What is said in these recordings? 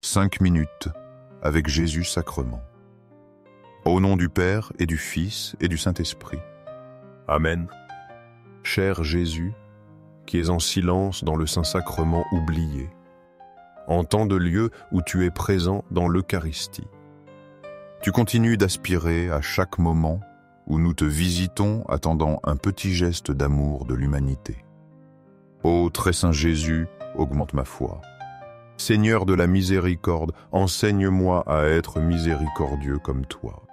5 minutes avec Jésus sacrement. Au nom du Père et du Fils et du Saint-Esprit. Amen. Cher Jésus, qui es en silence dans le Saint-Sacrement oublié, en tant de lieux où tu es présent dans l'Eucharistie. Tu continues d'aspirer à chaque moment où nous te visitons attendant un petit geste d'amour de l'humanité. Ô très saint Jésus, augmente ma foi. Seigneur de la miséricorde, enseigne-moi à être miséricordieux comme toi.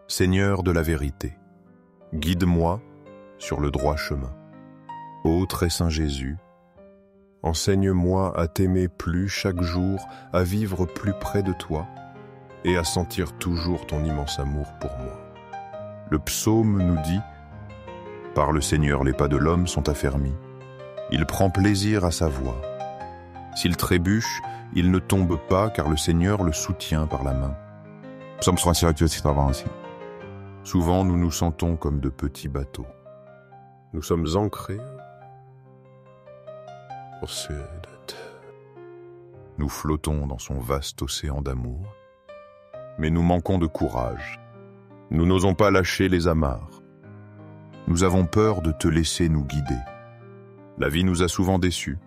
Seigneur de la vérité, guide-moi sur le droit chemin. Ô très saint Jésus, enseigne-moi à t'aimer plus chaque jour, à vivre plus près de toi et à sentir toujours ton immense amour pour moi. Le psaume nous dit « Par le Seigneur les pas de l'homme sont affermis. Il prend plaisir à sa voie. S'il trébuche, il ne tombe pas car le Seigneur le soutient par la main. » Psaume 66, ainsi. Souvent, nous nous sentons comme de petits bateaux. Nous sommes ancrés au sud. Nous flottons dans son vaste océan d'amour, mais nous manquons de courage. Nous n'osons pas lâcher les amarres. Nous avons peur de te laisser nous guider. La vie nous a souvent déçus.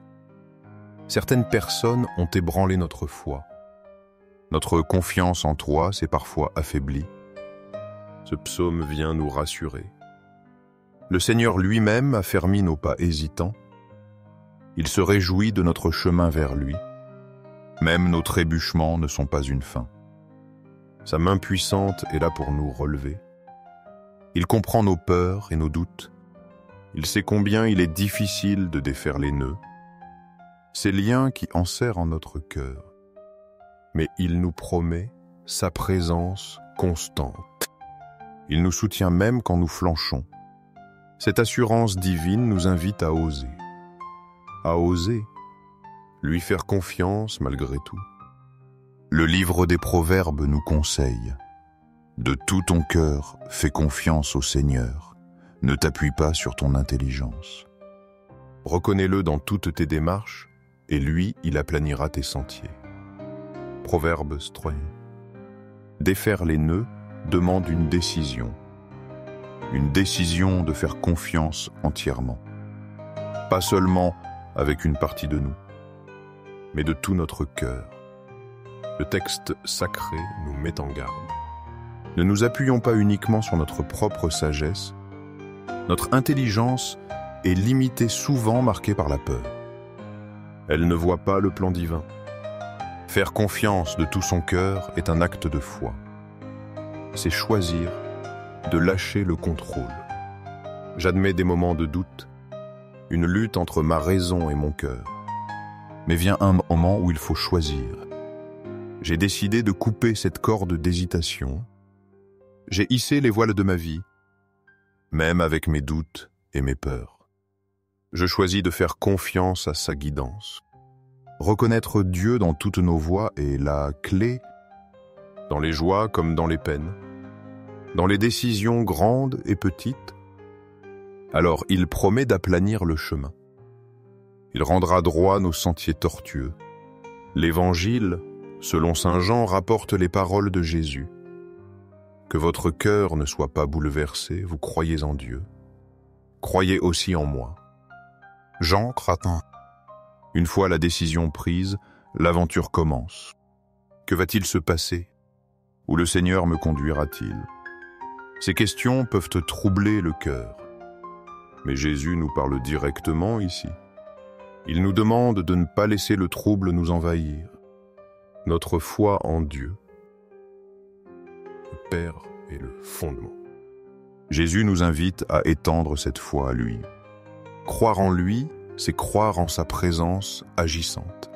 Certaines personnes ont ébranlé notre foi. Notre confiance en toi s'est parfois affaiblie. Ce psaume vient nous rassurer. Le Seigneur lui-même a fermi nos pas hésitants. Il se réjouit de notre chemin vers lui. Même nos trébuchements ne sont pas une fin. Sa main puissante est là pour nous relever. Il comprend nos peurs et nos doutes. Il sait combien il est difficile de défaire les nœuds, ces liens qui enserrent en notre cœur. Mais il nous promet sa présence constante. Il nous soutient même quand nous flanchons. Cette assurance divine nous invite à oser. À oser, lui faire confiance malgré tout. Le livre des Proverbes nous conseille « De tout ton cœur, fais confiance au Seigneur. Ne t'appuie pas sur ton intelligence. Reconnais-le dans toutes tes démarches, et lui, il aplanira tes sentiers. » Proverbes 3. Défaire les nœuds demande une décision. Une décision de faire confiance entièrement. Pas seulement avec une partie de nous, mais de tout notre cœur. Le texte sacré nous met en garde. Ne nous appuyons pas uniquement sur notre propre sagesse. Notre intelligence est limitée, souvent marquée par la peur. Elle ne voit pas le plan divin. Faire confiance de tout son cœur est un acte de foi. C'est choisir de lâcher le contrôle. J'admets des moments de doute, une lutte entre ma raison et mon cœur. Mais vient un moment où il faut choisir. J'ai décidé de couper cette corde d'hésitation. J'ai hissé les voiles de ma vie, même avec mes doutes et mes peurs. Je choisis de faire confiance à sa guidance. Reconnaître Dieu dans toutes nos voies est la clé, dans les joies comme dans les peines, dans les décisions grandes et petites. Alors il promet d'aplanir le chemin. Il rendra droit nos sentiers tortueux. L'Évangile, selon saint Jean, rapporte les paroles de Jésus. Que votre cœur ne soit pas bouleversé, vous croyez en Dieu. Croyez aussi en moi. Jean Cratin. Une fois la décision prise, l'aventure commence. Que va-t-il se passer? Où le Seigneur me conduira-t-il? Ces questions peuvent te troubler le cœur. Mais Jésus nous parle directement ici. Il nous demande de ne pas laisser le trouble nous envahir. Notre foi en Dieu, le Père, est le fondement. Jésus nous invite à étendre cette foi à lui. Croire en lui, c'est croire en sa présence agissante.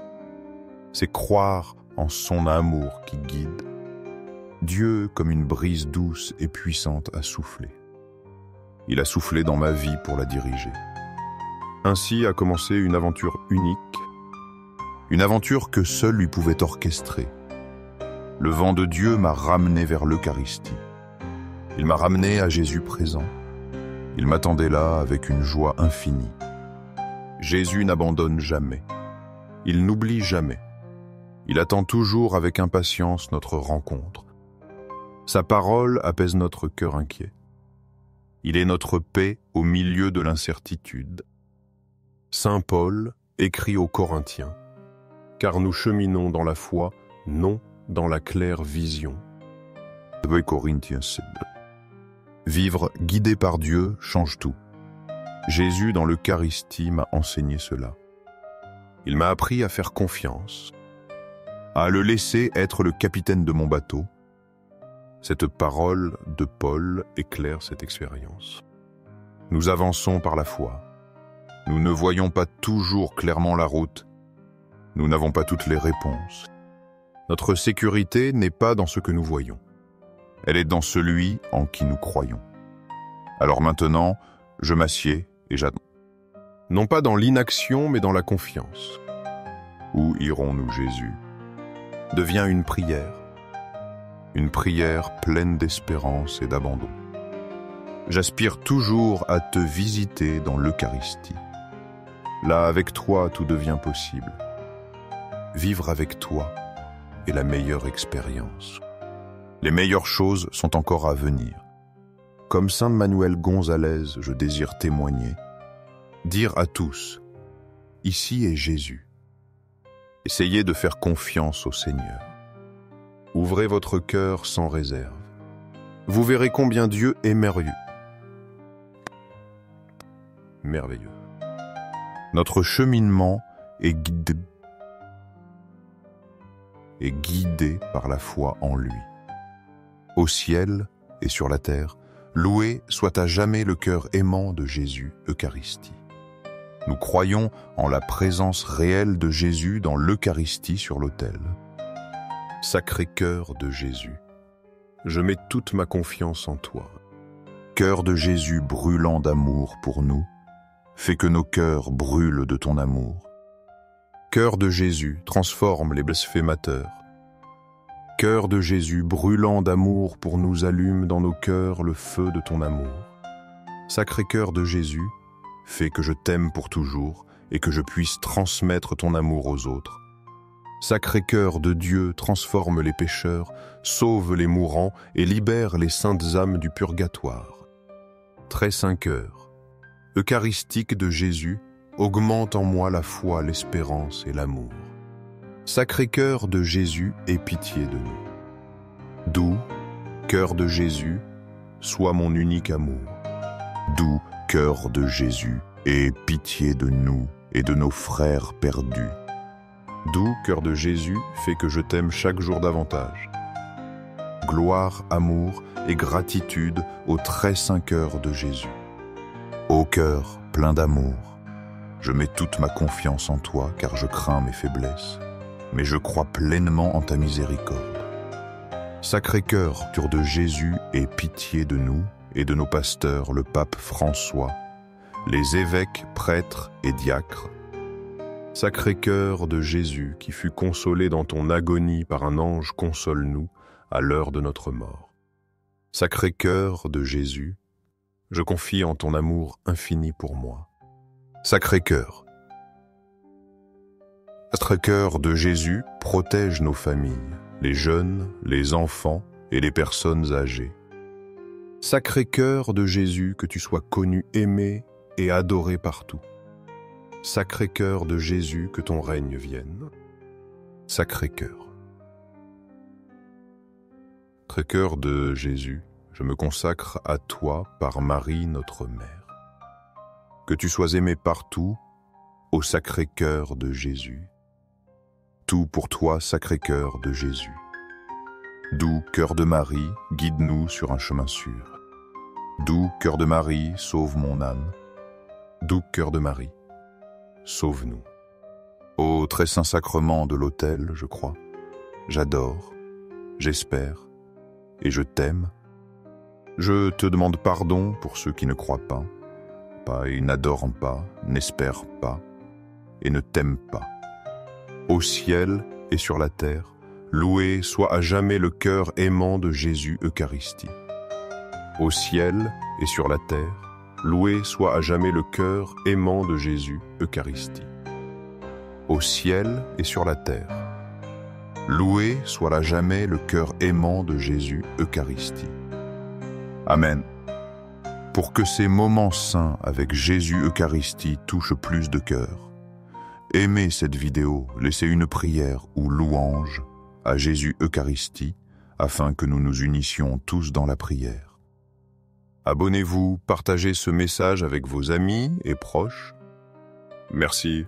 C'est croire en son amour qui guide. Dieu comme une brise douce et puissante a soufflé. Il a soufflé dans ma vie pour la diriger. Ainsi a commencé une aventure unique, une aventure que seul lui pouvait orchestrer. Le vent de Dieu m'a ramené vers l'Eucharistie. Il m'a ramené à Jésus présent. Il m'attendait là avec une joie infinie. Jésus n'abandonne jamais. Il n'oublie jamais. Il attend toujours avec impatience notre rencontre. Sa parole apaise notre cœur inquiet. Il est notre paix au milieu de l'incertitude. Saint Paul écrit aux Corinthiens, « Car nous cheminons dans la foi, non dans la claire vision. » 2 Corinthiens 7. Vivre guidé par Dieu change tout. Jésus dans l'Eucharistie m'a enseigné cela. Il m'a appris à faire confiance, à le laisser être le capitaine de mon bateau. Cette parole de Paul éclaire cette expérience. Nous avançons par la foi. Nous ne voyons pas toujours clairement la route. Nous n'avons pas toutes les réponses. Notre sécurité n'est pas dans ce que nous voyons. Elle est dans celui en qui nous croyons. Alors maintenant, je m'assieds et j'attends. Non pas dans l'inaction, mais dans la confiance. Où irons-nous, Jésus? Devient une prière pleine d'espérance et d'abandon. J'aspire toujours à te visiter dans l'Eucharistie. Là, avec toi, tout devient possible. Vivre avec toi est la meilleure expérience. Les meilleures choses sont encore à venir. Comme Saint Manuel Gonzalez, je désire témoigner, dire à tous, ici est Jésus. Essayez de faire confiance au Seigneur. Ouvrez votre cœur sans réserve. Vous verrez combien Dieu est merveilleux. Notre cheminement est guidé par la foi en lui. Au ciel et sur la terre, loué soit à jamais le cœur aimant de Jésus, Eucharistie. Nous croyons en la présence réelle de Jésus dans l'Eucharistie sur l'autel. Sacré-Cœur de Jésus, je mets toute ma confiance en toi. Cœur de Jésus brûlant d'amour pour nous, fais que nos cœurs brûlent de ton amour. Cœur de Jésus, transforme les blasphémateurs. Cœur de Jésus, brûlant d'amour pour nous, allume dans nos cœurs le feu de ton amour. Sacré-Cœur de Jésus, fais que je t'aime pour toujours et que je puisse transmettre ton amour aux autres. Sacré-Cœur de Dieu, transforme les pécheurs, sauve les mourants et libère les saintes âmes du purgatoire. Très saint cœur, eucharistique de Jésus, augmente en moi la foi, l'espérance et l'amour. Sacré-Cœur de Jésus, aie pitié de nous. Doux, cœur de Jésus, sois mon unique amour. Doux, cœur de Jésus, aie pitié de nous et de nos frères perdus. Doux, cœur de Jésus, fais que je t'aime chaque jour davantage. Gloire, amour et gratitude au très saint cœur de Jésus. Ô cœur plein d'amour, je mets toute ma confiance en toi car je crains mes faiblesses, mais je crois pleinement en ta miséricorde. Sacré-Cœur de Jésus, aie pitié de nous et de nos pasteurs, le pape François, les évêques, prêtres et diacres. Sacré-Cœur de Jésus, qui fut consolé dans ton agonie par un ange, console-nous à l'heure de notre mort. Sacré-Cœur de Jésus, je confie en ton amour infini pour moi. Sacré-Cœur. Sacré-Cœur de Jésus, protège nos familles, les jeunes, les enfants et les personnes âgées. Sacré-Cœur de Jésus, que tu sois connu, aimé et adoré partout. Sacré-Cœur de Jésus, que ton règne vienne. Sacré-Cœur. Sacré-Cœur de Jésus, je me consacre à toi par Marie, notre Mère. Que tu sois aimé partout, au Sacré-Cœur de Jésus. Tout pour toi, Sacré-Cœur de Jésus. Doux cœur de Marie, guide-nous sur un chemin sûr. Doux cœur de Marie, sauve mon âme. Doux cœur de Marie, sauve-nous. Ô très saint sacrement de l'autel, je crois, j'adore, j'espère et je t'aime. Je te demande pardon pour ceux qui ne croient pas et n'adorent pas, n'espèrent pas et ne t'aiment pas. Au ciel et sur la terre, loué soit à jamais le cœur aimant de Jésus Eucharistie. Au ciel et sur la terre, loué soit à jamais le cœur aimant de Jésus Eucharistie. Au ciel et sur la terre, Loué soit à jamais le cœur aimant de Jésus Eucharistie. Amen. Pour que ces moments saints avec Jésus Eucharistie touchent plus de cœurs, aimez cette vidéo, laissez une prière ou louange à Jésus Eucharistie afin que nous nous unissions tous dans la prière. Abonnez-vous, partagez ce message avec vos amis et proches. Merci.